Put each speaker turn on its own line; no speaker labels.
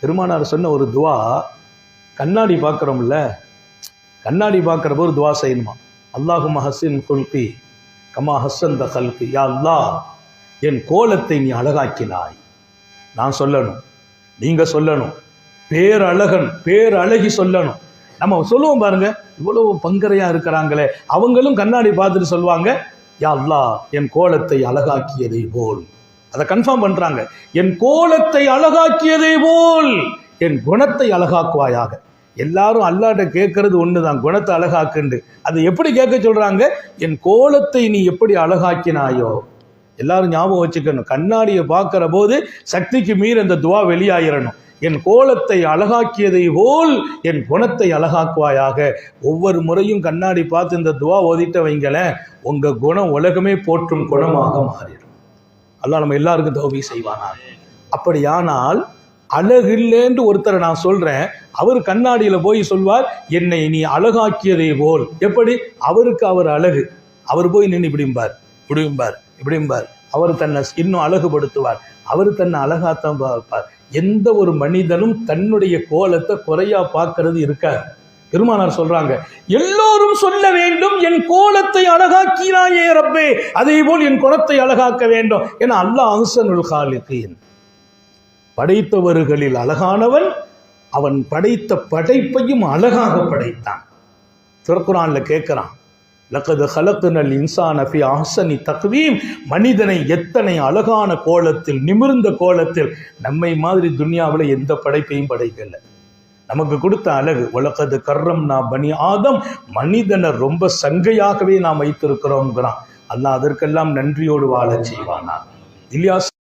பெருமானார் சொன்ன ஒரு துவா, கண்ணாடி பார்க்குறோம்ல, கண்ணாடி பார்க்குறப்போ ஒரு துவா செய்யணுமா. அல்லாஹும்ம ஹஸ்ஸின் குல்கி கமா ஹஸ்ஸன் த கல்கி, யா அல்லாஹ் என் கோலத்தை நீ அழகாக்கினாய். நான் சொல்லணும், நீங்க சொல்லணும், பேரழகி சொல்லணும். நம்ம சொல்லுவோம் பாருங்க, இவ்வளவு பங்கரையா இருக்கிறாங்களே, அவங்களும் கண்ணாடி பார்த்துட்டு சொல்லுவாங்க, யா அல்லாஹ் என் கோலத்தை அழகாக்கியதை போல். அதை கன்ஃபார்ம் பண்றாங்க, என் கோலத்தை அழகாக்கியதை போல் என் குணத்தை அழகாக்குவாயாக. எல்லாரும் அல்லாஹ்ட்ட கேட்கறது ஒண்ணுதான், குணத்தை அழகாக்குண்டு. அதை எப்படி கேட்க சொல்றாங்க? என் கோலத்தை நீ எப்படி அழகாக்கினாயோ. எல்லாரும் ஞாபகம் வச்சுக்கணும், கண்ணாடியை பார்க்கிற போது சக்திக்கு மீறி அந்த துவா வெளியாயிரணும். என் கோலத்தை அழகாக்கியதை போல் என் குணத்தை அழகாக்குவாயாக. ஒவ்வொரு முறையும் கண்ணாடி பார்த்து இந்த துவா ஓதிட்ட வைங்களேன், உங்க குணம் உலகமே போற்றும் குணமாக மாறிடும். அல்லாஹ் நம்ம எல்லாருக்கும் தௌபீக் செய்வானாக. அப்படியானால் அழகில்லேன்று ஒருத்தரை நான் சொல்றேன், அவர் கண்ணாடியில போய் சொல்வார், என்னை நீ அழகாக்கியதை போல். எப்படி? அவருக்கு அவர் அழகு, அவர் போய் நின்று இப்படிம்பார், அவர் தன்னை இன்னும் அழகுபடுத்துவார், அவர் தன்னை அழகாத்தான் பார்ப்பார். எந்த ஒரு மனிதனும் தன்னுடைய கோலத்தை குறையா பார்க்கறது இருக்காது. பெருமானார் சொல்றாங்க, எல்லோரும் சொல்ல வேண்டும், என் கோலத்தை அழகாக்கினாயே ரப்பே, அதே போல் என் குணத்தை அழகாக்க வேண்டும். ஏன்னா அல்லாஹ் அஹ்ஸனுல் காலிகீன், படைத்தவர்களில் அழகானவன். அவன் படைத்த படைப்பையும் அழகாக படைத்தான். திருக்குர்ஆன்ல கேட்கிறான், லக்கது ஹலக்னல் இன்சான ஃபீ அஹ்ஸனி தக்வீம், மனிதனை எத்தனை அழகான கோலத்தில், நிமிர்ந்த கோலத்தில். நம்மை மாதிரி துன்யாவில் எந்த படைப்பையும் படைக்கல. நமக்கு கொடுத்த அழகு, வலக்கது கர்ரம்னா பனி ஆதம், மனிதனை ரொம்ப சங்கையாகவே நாம் வைத்திருக்கிறோம்ங்கிறான். அல்லாஹ் அதற்கெல்லாம் நன்றியோடு வாழ செய்வானா. இலியாஸ்